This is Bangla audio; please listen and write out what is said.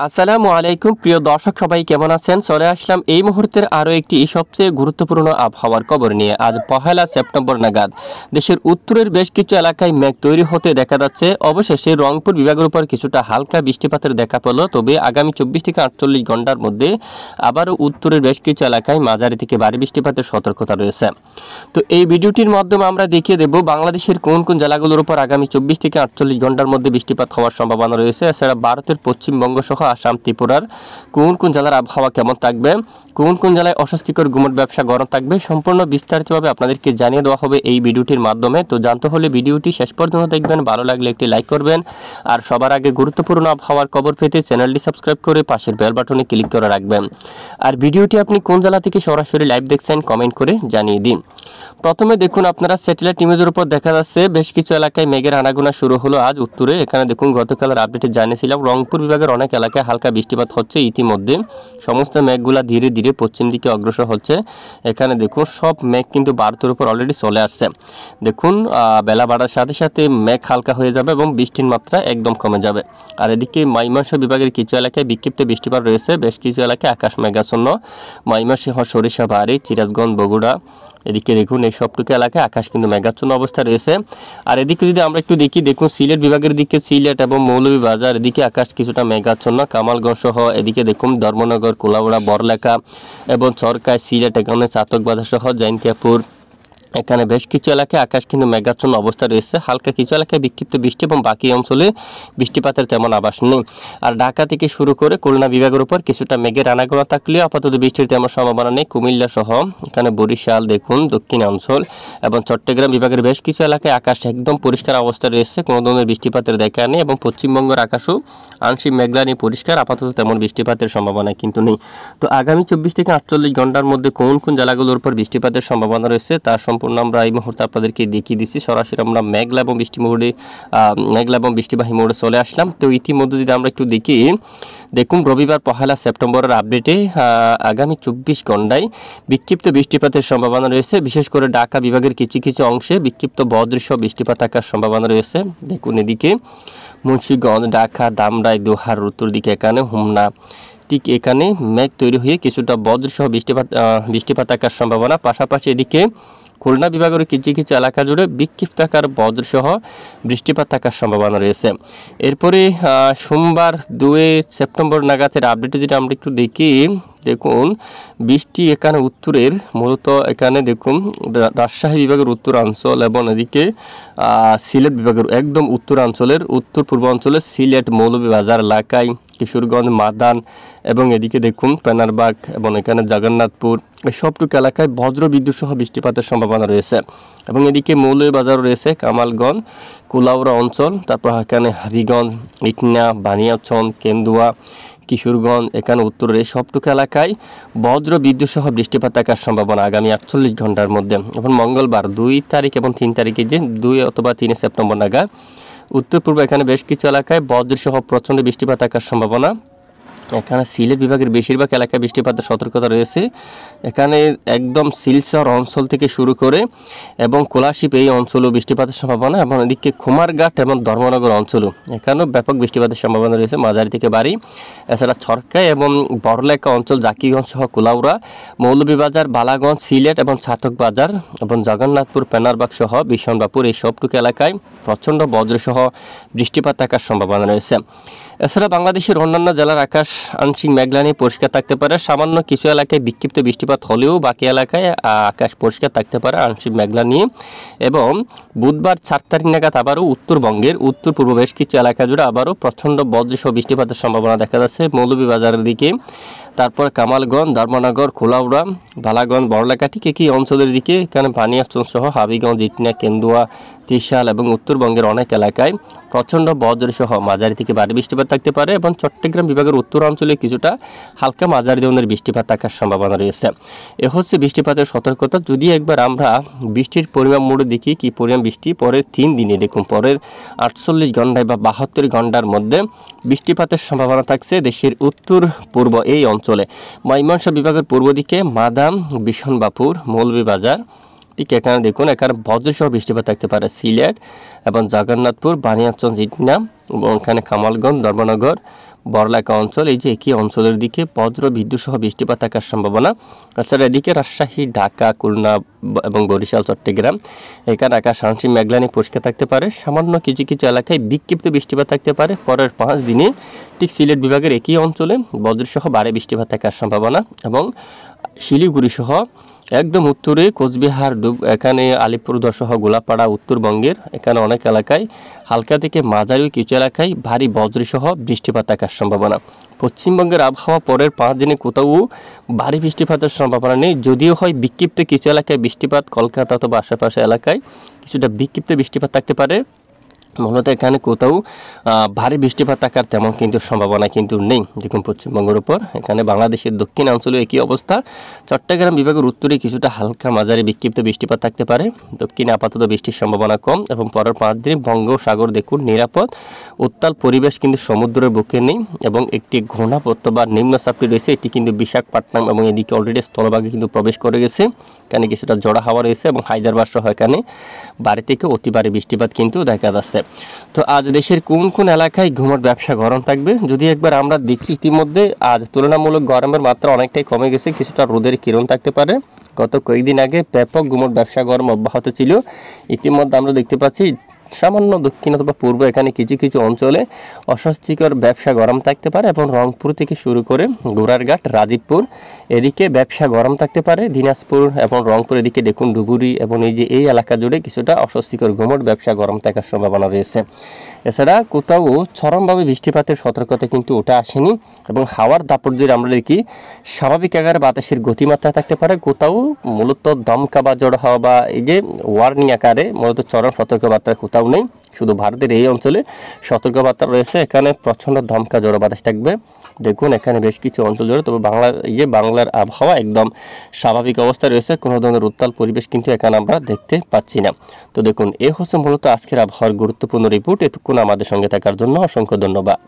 আসসালামু আলাইকুম প্রিয় দর্শক সবাই কেমন আছেন? চলে আসলাম এই মুহূর্তের আরও একটি সবচেয়ে গুরুত্বপূর্ণ আবহাওয়ার খবর নিয়ে। আজ 1 সেপ্টেম্বর নাগাদ দেশের উত্তরের বেশ কিছু এলাকায় মেঘ তৈরি হতে দেখা যাচ্ছে। অবশেষে রংপুর বিভাগের উপর কিছুটা হালকা বৃষ্টিপাতের দেখা পেল, তবে আগামী 24 থেকে 48 ঘন্টার মধ্যে আবারও উত্তরের বেশ কিছু এলাকায় মাঝারি থেকে ভারী বৃষ্টিপাতের সতর্কতা রয়েছে। তো এই ভিডিওটির মাধ্যমে আমরা দেখিয়ে দেব বাংলাদেশের কোন কোন জেলাগুলোর উপর আগামী 24 থেকে 48 ঘন্টার মধ্যে বৃষ্টিপাত হওয়ার সম্ভাবনা রয়েছে। এছাড়া ভারতের পশ্চিমবঙ্গ সহ আসাম, ত্রিপুরার কোন কোন জেলার আবহাওয়া কেমন থাকবে, কোন কোন জেলায় অস্বস্তিকর গুমট ব্যবসা গরম থাকবে, সম্পূর্ণ বিস্তারিতভাবে আপনাদেরকে জানিয়ে দেওয়া হবে এই ভিডিওটির মাধ্যমে। তো জানতে হলে ভিডিওটি শেষ পর্যন্ত দেখবেন, ভালো লাগলে একটি লাইক করবেন, আর সবার আগে গুরুত্বপূর্ণ আবহাওয়ার খবর পেতে চ্যানেলটি সাবস্ক্রাইব করে পাশের বেল বাটনে ক্লিক করে রাখবেন। আর ভিডিওটি আপনি কোন জেলা থেকে সরাসরি লাইভ দেখছেন কমেন্ট করে জানিয়ে দিন। প্রথমে দেখুন, আপনারা স্যাটেলাইট ইমেজের উপর দেখা যাচ্ছে বেশ কিছু এলাকায় মেঘের আনাগোনা শুরু হলো আজ উত্তরে। এখানে দেখুন, গতকালের আপডেটে জানিয়েছিলাম রংপুর বিভাগের অনেক এলাকায় হালকা বৃষ্টিপাত হচ্ছে। ইতিমধ্যে সমস্ত মেঘগুলা ধীরে ধীরে পশ্চিম দিকে অগ্রসর হচ্ছে। এখানে দেখুন, সব মেঘ কিন্তু ভারতের উপর অলরেডি চলে আসছে। দেখুন, বেলা বাড়ার সাথে সাথে মেঘ হালকা হয়ে যাবে এবং বৃষ্টির মাত্রা একদম কমে যাবে। আর এদিকে ময়মনসিংহ বিভাগের কিছু এলাকায় বিক্ষিপ্ত বৃষ্টিপাত রয়েছে, বেশ কিছু এলাকায় আকাশ মেঘাচ্ছন্ন। ময়মনসিংহ, সরিষাবাড়ি, সিরাজগঞ্জ, বগুড়া, এদিকে দেখুন এই সবটুকু এলাকায় আকাশ কিন্তু মেঘাচ্ছন্ন অবস্থা রয়েছে। আর এদিকে যদি আমরা একটু দেখি, দেখুন সিলেট বিভাগের দিকে সিলেট এবং মৌলভীবাজার এদিকে আকাশ কিছুটা মেঘাচ্ছন্ন। কামালগঞ্জ সহ এদিকে দেখুন ধর্মনগর, কোলাউড়া, বড়লেখা এবং সরকায়, সিলেট, এখানে চাতকবাজার সহ জৈন্তিয়াপুর, এখানে বেশ কিছু এলাকায় আকাশ কিন্তু মেঘাচ্ছন্ন অবস্থা রয়েছে। হালকা কিছু এলাকায় বিক্ষিপ্ত বৃষ্টি এবং বাকি অঞ্চলে বৃষ্টিপাতের তেমন আভাস নেই। আর ঢাকা থেকে শুরু করে খুলনা বিভাগের উপর কিছুটা মেঘের আনাগোনা থাকলেও আপাতত বৃষ্টির তেমন সম্ভাবনা নেই। কুমিল্লা সহ এখানে বরিশাল দেখুন দক্ষিণাঞ্চল এবং চট্টগ্রাম বিভাগের বেশ কিছু এলাকায় আকাশ একদম পরিষ্কার অবস্থা রয়েছে, কোনো ধরনের বৃষ্টিপাতের দেখা নেই। এবং পশ্চিমবঙ্গের আকাশও আংশিক মেঘলা নিয়ে পরিষ্কার, আপাতত তেমন বৃষ্টিপাতের সম্ভাবনা কিন্তু নেই। তো আগামী 24 থেকে 48 ঘন্টার মধ্যে কোন কোন জেলাগুলোর উপর বৃষ্টিপাতের সম্ভাবনা রয়েছে তার সম্পূর্ণ আমরা এই মুহূর্তে আপনাদেরকে দেখিয়ে দিচ্ছি। সরাসরি আমরা মেঘলা এবং বৃষ্টিবাহী মোড়ে চলে আসলাম। তো ইতিমধ্যে যদি আমরা একটু দেখি, দেখুন রবিবার 1 সেপ্টেম্বরের আপডেটে আগামী 24 ঘন্টায় বিক্ষিপ্ত বৃষ্টিপাতের সম্ভাবনা রয়েছে। বিশেষ করে ঢাকা বিভাগের কিছু কিছু অংশে বিক্ষিপ্ত বজ্রসহ বৃষ্টিপাত থাকার সম্ভাবনা রয়েছে। দেখুন এদিকে মুন্সিগঞ্জ, ঢাকা, ধামরাই, দোহার উত্তর দিকে এখানে হোমনা, ঠিক এখানে মেঘ তৈরি হয়ে কিছুটা বজ্রসহ বৃষ্টিপাত থাকার সম্ভাবনা। পাশাপাশি এদিকে খুলনা বিভাগের কিছু কিছু এলাকা জুড়ে বিক্ষিপ্ত আকার বজ্রসহ বৃষ্টিপাত থাকার সম্ভাবনা রয়েছে। এরপরে সোমবার 2 সেপ্টেম্বর নাগাদের আপডেটে যেটা আমরা একটু দেখি, দেখুন বৃষ্টি এখানে উত্তরের মূলত এখানে দেখুন রাজশাহী বিভাগের উত্তরাঞ্চল এবং এদিকে সিলেট বিভাগের একদম উত্তরাঞ্চলের উত্তর পূর্বাঞ্চলের সিলেট, মৌলভীবাজার এলাকায়, কিশোরগঞ্জ, মাদান এবং এদিকে দেখুন পেনারবাগ এবং এখানে জগন্নাথপুর, এই সবটুকু এলাকায় বজ্র বিদ্যুৎ সহ বৃষ্টিপাতের সম্ভাবনা রয়েছে। এবং এদিকে মৌলভীবাজার রয়েছে, কামালগঞ্জ, কুলাউড়া অঞ্চল, তারপর এখানে হাবিগঞ্জ, ইটনা, বানিয়াচং, কেন্দুয়া, কিশোরগঞ্জ, এখানে উত্তরের এই সবটুকু এলাকায় বজ্র বিদ্যুৎ সহ বৃষ্টিপাত থাকার সম্ভাবনা আগামী 48 ঘন্টার মধ্যে। এবং মঙ্গলবার 2 তারিখ এবং 3 তারিখে যে 2 অথবা 3 সেপ্টেম্বর নাগাদ উত্তর পূর্ব এখানে বেশ কিছু এলাকায় বজ্রসহ প্রচণ্ড বৃষ্টিপাত থাকার সম্ভাবনা। এখানে সিলেট বিভাগের বেশিরভাগ এলাকায় বৃষ্টিপাতের সতর্কতা রয়েছে। এখানে একদম শিলচর অঞ্চল থেকে শুরু করে এবং কোলাশিপ এই অঞ্চলেও বৃষ্টিপাতের সম্ভাবনা। এবং এদিকে কুমারঘাট এবং ধর্মনগর অঞ্চলও এখানেও ব্যাপক বৃষ্টিপাতের সম্ভাবনা রয়েছে, মাঝারি থেকে ভারী। এছাড়া ছরকাই এবং বড়লেখা অঞ্চল, জাকিগঞ্জ সহ কুলাউড়া, মৌলভীবাজার, বালাগঞ্জ, সিলেট এবং ছাতকবাজার এবং জগন্নাথপুর, পেনারবাগ সহ বিশনবাপুর, এই সবটুকু এলাকায় প্রচণ্ড বজ্রসহ বৃষ্টিপাত থাকার সম্ভাবনা রয়েছে। এছাড়া বাংলাদেশের অন্যান্য জেলার আকাশ আংশিক মেঘলা নিয়ে পরিষ্কার থাকতে পারে। সামান্য কিছু এলাকায় বিক্ষিপ্ত বৃষ্টিপাত হলেও বাকি এলাকায় আকাশ পরিষ্কার থাকতে পারে আংশিক মেঘলা নিয়ে। এবং বুধবার 4 তারিখ নাগাদ আবারও উত্তরবঙ্গের উত্তর পূর্ব বেশ কিছু এলাকা জুড়ে আবারও প্রচণ্ড বজ্রসহ বৃষ্টিপাতের সম্ভাবনা দেখা যাচ্ছে মৌলভীবাজারের দিকে, তারপর কামালগঞ্জ, ধর্মনগর, খোলাউড়া, বালাগঞ্জ, বড়লেখা, ঠিক একই অঞ্চলের দিকে এখানে বানিয়াচং সহ হাবিগঞ্জ, ইটনা, কেন্দুয়া, ত্রিশাল এবং উত্তরবঙ্গের অনেক এলাকায় প্রচণ্ড বজ্রসহ মাঝারি থেকে ভারী বৃষ্টিপাত থাকতে পারে। এবং চট্টগ্রাম বিভাগের উত্তরাঞ্চলে কিছুটা হালকা মাঝারি ধরনের বৃষ্টিপাত থাকার সম্ভাবনা রয়েছে। এ হচ্ছে বৃষ্টিপাতের সতর্কতা। যদি একবার আমরা বৃষ্টির পরিমাণ মোড়ে দেখি কি পরিমাণ বৃষ্টি পরের 3 দিনে, দেখুন পরের 48 ঘন্টায় বা 72 ঘন্টার মধ্যে বৃষ্টিপাতের সম্ভাবনা থাকছে দেশের উত্তর পূর্ব এই অঞ্চলে। ময়মনসিংহ বিভাগের পূর্ব দিকে মাদাম, বিশনবাপুর, মৌলভীবাজার, ঠিক এখানে দেখুন এখানে বজ্রসহ বৃষ্টিপাত থাকতে পারে সিলেট এবং জগন্নাথপুর, বানিয়াচং, ইটনা এবং এখানে কামালগঞ্জ, ধর্মনগর, বড়লেখা অঞ্চল, এই যে একই অঞ্চলের দিকে বজ্র বিদ্যুৎ সহ বৃষ্টিপাত থাকার সম্ভাবনা। তাছাড়া এদিকে রাজশাহী, ঢাকা, খুলনা এবং বরিশাল, চট্টগ্রাম এখানে আকাশ আংশিক মেঘলা পরিষ্কার থাকতে পারে। সামান্য কিছু কিছু এলাকায় বিক্ষিপ্ত বৃষ্টিপাত থাকতে পারে। পরের 5 দিনে ঠিক সিলেট বিভাগের একই অঞ্চলে বজ্রসহ ভারী বৃষ্টিপাত থাকার সম্ভাবনা এবং শিলিগুড়ি সহ একদম উত্তরে কোচবিহার, এখানে আলিপুরদুয়ার সহ গোলাপাড়া উত্তরবঙ্গের এখানে অনেক এলাকায় হালকা থেকে মাঝারি কিছু এলাকায় ভারী বজ্রসহ বৃষ্টিপাত থাকার সম্ভাবনা। পশ্চিমবঙ্গের আবহাওয়া পরের 5 দিনে কোথাও ভারী বৃষ্টিপাতের সম্ভাবনা নেই, যদিও হয় বিক্ষিপ্ত কিছু এলাকায় বৃষ্টিপাত, কলকাতা অথবা আশেপাশে এলাকায় কিছুটা বিক্ষিপ্ত বৃষ্টিপাত থাকতে পারে। মূলত এখানে কোথাও ভারী বৃষ্টিপাত থাকার তেমন কিন্তু সম্ভাবনা কিন্তু নেই। দেখুন পশ্চিমবঙ্গের উপর এখানে বাংলাদেশের দক্ষিণ অঞ্চলে একই অবস্থা। চট্টগ্রাম বিভাগের উত্তরে কিছুটা হালকা মাঝারি বিক্ষিপ্ত বৃষ্টিপাত থাকতে পারে। দক্ষিণে আপাতত বৃষ্টির সম্ভাবনা কম এবং পরের 5 দিনে বঙ্গোপসাগর দেখুন নিরাপদ, উত্তাল পরিবেশ কিন্তু সমুদ্রের বুকে নেই এবং একটি ঘূর্ণাবর্ত বা নিম্নচাপটি রয়েছে, এটি কিন্তু বিশাখাপট্টনম এবং এদিকে অলরেডি স্থলভাগে কিন্তু প্রবেশ করে গেছে। এখানে কিছুটা জোড়া হাওয়া রয়েছে এবং হায়দ্রাবাদ সহ এখানে ভারী থেকে অতি ভারী বৃষ্টিপাত কিন্তু দেখা যাচ্ছে। তো আজ দেশের কোন কোন এলাকায় ঘুমট ব্যবসা গরম থাকবে যদি একবার আমরা দেখি, ইতিমধ্যে আজ তুলনামূলক গরমের মাত্রা অনেকটাই কমে গেছে, কিছুটা রোদের কিরণ থাকতে পারে। গত কয়েকদিন আগে ব্যাপক ঘুমট ব্যবসা গরম অব্যাহত ছিল। ইতিমধ্যে আমরা দেখতে পাচ্ছি সামান্য দক্ষিণ অথবা পূর্ব এখানে কিছু কিছু অঞ্চলে অস্বস্তিকর ব্যবসা গরম থাকতে পারে এবং রংপুর থেকে শুরু করে গোড়ারঘাট, রাজীবপুর এদিকে ব্যবসা গরম থাকতে পারে। দিনাজপুর এবং রংপুর এদিকে দেখুন ডুবুরি এবং এই যে এই এলাকা জুড়ে কিছুটা অস্বস্তিকর ঘুমট ব্যবসা গরম থাকার সম্ভাবনা রয়েছে। এছাড়া কোথাও চরমভাবে বৃষ্টিপাতের সতর্কতা কিন্তু ওটা আসেনি এবং হাওয়ার দাপট যদি আমরা দেখি স্বাভাবিক আকারে বাতাসের গতিমাত্রা থাকতে পারে। কোথাও মূলত দমকা বা জড়ো হাওয়া বা এই যে ওয়ার্নিং আকারে মূলত চরম সতর্কবার্তা কোথাও নেই, শুধু ভারতের এই অঞ্চলে সতর্কবার্তা রয়েছে। এখানে প্রচণ্ড দমকা জড়ো বাতাস থাকবে। দেখুন এখানে বেশ কিছু অঞ্চল জুড়ে, তবে বাংলার আবহাওয়া একদম স্বাভাবিক অবস্থায় রয়েছে, কোনো ধরনের উত্তাল পরিবেশ কিন্তু এখানে আমরা দেখতে পাচ্ছি না। তো দেখুন এ হচ্ছে মূলত আজকের আবহাওয়ার গুরুত্বপূর্ণ রিপোর্ট। এতক্ষণ আমাদের সঙ্গে থাকার জন্য অসংখ্য ধন্যবাদ।